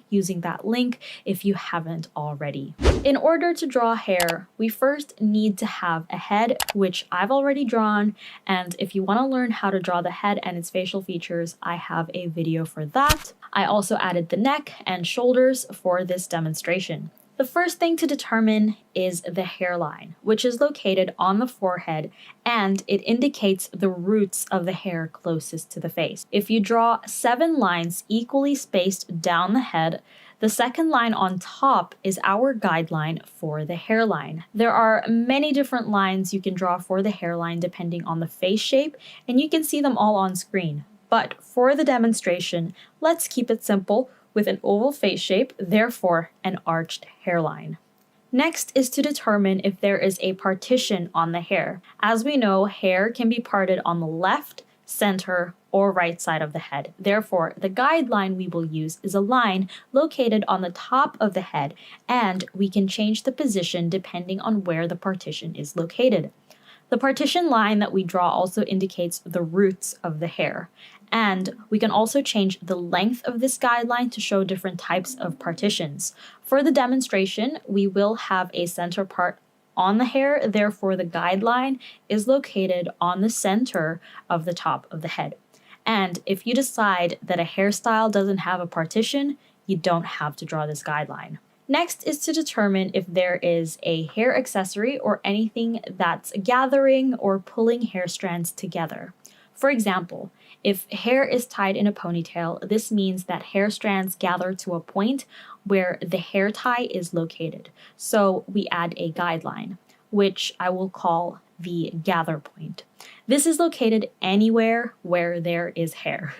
using that link if you haven't already. In order to draw hair, we first need to have a head, which I've already drawn, and if you want to learn how to draw the head and its facial features, I have a video for that. I also added the neck and shoulders for this demonstration. The first thing to determine is the hairline, which is located on the forehead, and it indicates the roots of the hair closest to the face. If you draw 7 lines equally spaced down the head, the second line on top is our guideline for the hairline. There are many different lines you can draw for the hairline depending on the face shape, and you can see them all on screen. But for the demonstration, let's keep it simple with an oval face shape, therefore an arched hairline. Next is to determine if there is a partition on the hair. As we know, hair can be parted on the left, center, or right side of the head. Therefore, the guideline we will use is a line located on the top of the head, and we can change the position depending on where the partition is located. The partition line that we draw also indicates the roots of the hair. And we can also change the length of this guideline to show different types of partitions. For the demonstration, we will have a center part on the hair, therefore the guideline is located on the center of the top of the head. And if you decide that a hairstyle doesn't have a partition, you don't have to draw this guideline. Next is to determine if there is a hair accessory or anything that's gathering or pulling hair strands together. For example, if hair is tied in a ponytail, this means that hair strands gather to a point where the hair tie is located. So we add a guideline, which I will call the gather point. This is located anywhere where there is hair.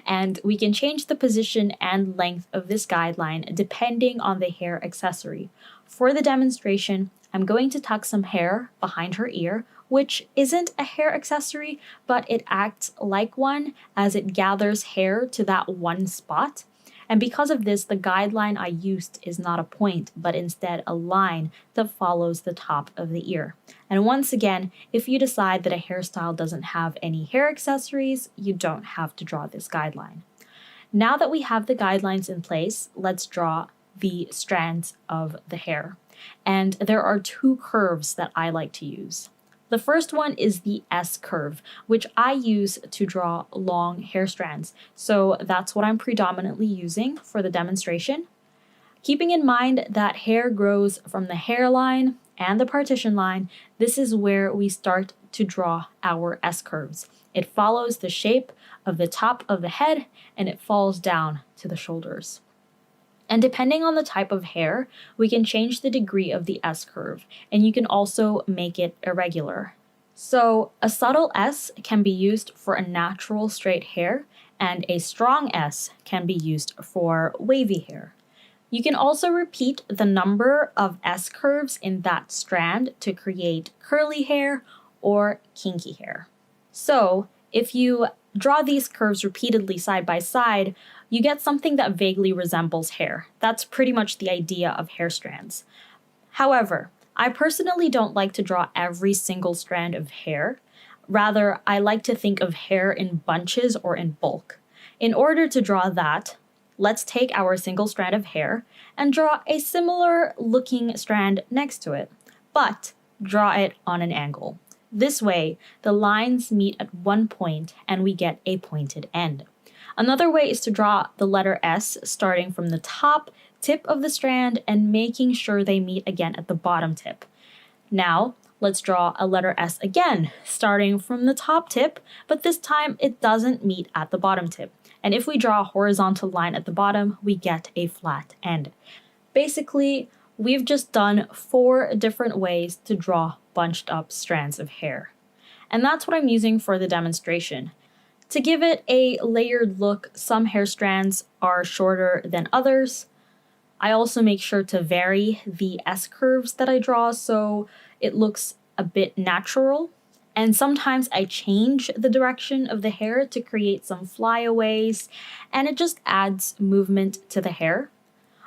And we can change the position and length of this guideline depending on the hair accessory. For the demonstration, I'm going to tuck some hair behind her ear, which isn't a hair accessory, but it acts like one as it gathers hair to that one spot. And because of this, the guideline I used is not a point, but instead a line that follows the top of the ear. And once again, if you decide that a hairstyle doesn't have any hair accessories, you don't have to draw this guideline. Now that we have the guidelines in place, let's draw the strands of the hair. And there are 2 curves that I like to use. The first one is the S curve, which I use to draw long hair strands. So that's what I'm predominantly using for the demonstration. Keeping in mind that hair grows from the hairline and the partition line, this is where we start to draw our S curves. It follows the shape of the top of the head and it falls down to the shoulders. And depending on the type of hair, we can change the degree of the S curve, and you can also make it irregular. So a subtle S can be used for a natural straight hair, and a strong S can be used for wavy hair. You can also repeat the number of S curves in that strand to create curly hair or kinky hair. So if you draw these curves repeatedly side by side, you get something that vaguely resembles hair. That's pretty much the idea of hair strands. However, I personally don't like to draw every single strand of hair. Rather, I like to think of hair in bunches or in bulk. In order to draw that, let's take our single strand of hair and draw a similar looking strand next to it, but draw it on an angle. This way, the lines meet at one point and we get a pointed end. Another way is to draw the letter S starting from the top tip of the strand and making sure they meet again at the bottom tip. Now, let's draw a letter S again, starting from the top tip, but this time it doesn't meet at the bottom tip. And if we draw a horizontal line at the bottom, we get a flat end. Basically, we've just done 4 different ways to draw bunched up strands of hair. And that's what I'm using for the demonstration. To give it a layered look, some hair strands are shorter than others. I also make sure to vary the S curves that I draw so it looks a bit natural. And sometimes I change the direction of the hair to create some flyaways, and it just adds movement to the hair.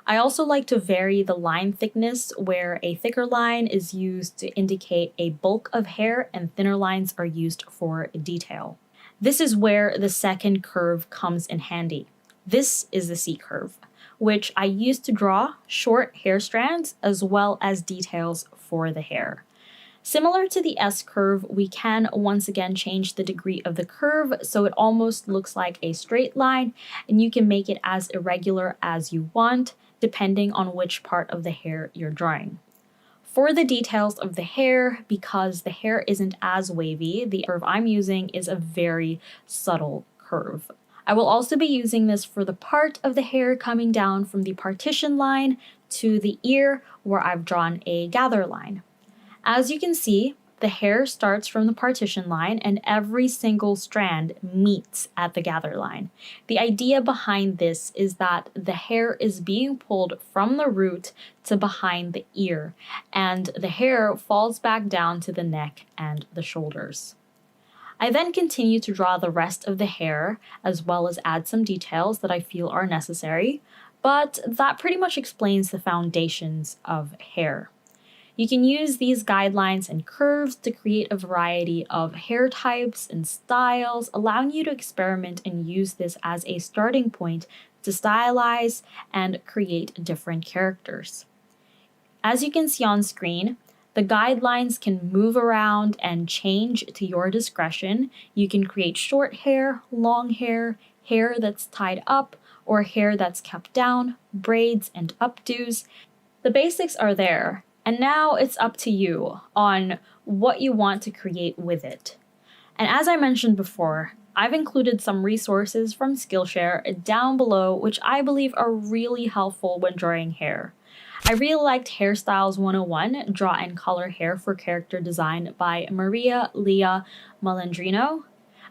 I also like to vary the line thickness, where a thicker line is used to indicate a bulk of hair and thinner lines are used for detail. This is where the second curve comes in handy. This is the C curve, which I use to draw short hair strands as well as details for the hair. Similar to the S curve, we can once again change the degree of the curve so it almost looks like a straight line, and you can make it as irregular as you want, depending on which part of the hair you're drawing. For the details of the hair, because the hair isn't as wavy, the curve I'm using is a very subtle curve. I will also be using this for the part of the hair coming down from the partition line to the ear, where I've drawn a gather line. As you can see, the hair starts from the partition line and every single strand meets at the gather line. The idea behind this is that the hair is being pulled from the root to behind the ear, and the hair falls back down to the neck and the shoulders. I then continue to draw the rest of the hair, as well as add some details that I feel are necessary, but that pretty much explains the foundations of hair. You can use these guidelines and curves to create a variety of hair types and styles, allowing you to experiment and use this as a starting point to stylize and create different characters. As you can see on screen, the guidelines can move around and change to your discretion. You can create short hair, long hair, hair that's tied up, or hair that's kept down, braids and updos. The basics are there, and now it's up to you on what you want to create with it. And as I mentioned before, I've included some resources from Skillshare down below, which I believe are really helpful when drawing hair. I really liked Hairstyles 101, Draw and Color Hair for Character Design by Maria Leah Malandrino.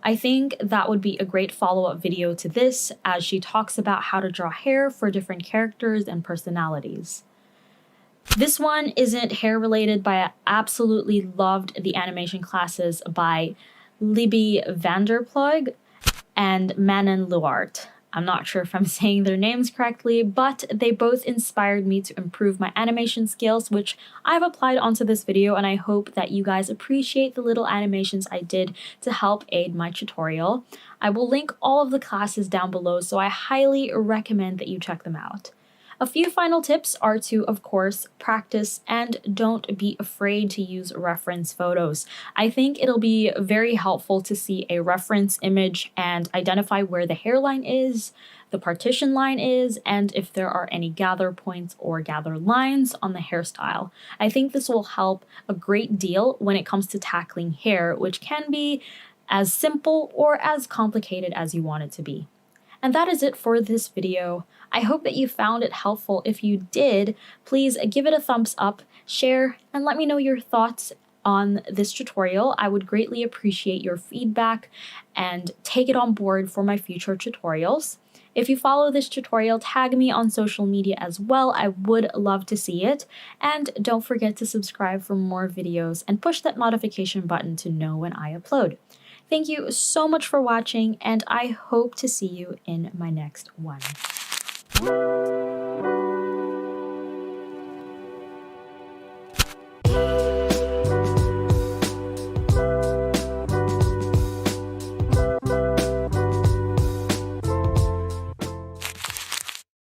I think that would be a great follow-up video to this, as she talks about how to draw hair for different characters and personalities. This one isn't hair related, but I absolutely loved the animation classes by Libby Vanderplug and Manon Luart. I'm not sure if I'm saying their names correctly, but they both inspired me to improve my animation skills, which I've applied onto this video, and I hope that you guys appreciate the little animations I did to help aid my tutorial. I will link all of the classes down below, so I highly recommend that you check them out. A few final tips are to, of course, practice and don't be afraid to use reference photos. I think it'll be very helpful to see a reference image and identify where the hairline is, the partition line is, and if there are any gather points or gather lines on the hairstyle. I think this will help a great deal when it comes to tackling hair, which can be as simple or as complicated as you want it to be. And that is it for this video. I hope that you found it helpful. If you did, please give it a thumbs up, share, and let me know your thoughts on this tutorial. I would greatly appreciate your feedback and take it on board for my future tutorials. If you follow this tutorial, tag me on social media as well. I would love to see it. And don't forget to subscribe for more videos and push that notification button to know when I upload. Thank you so much for watching, and I hope to see you in my next one.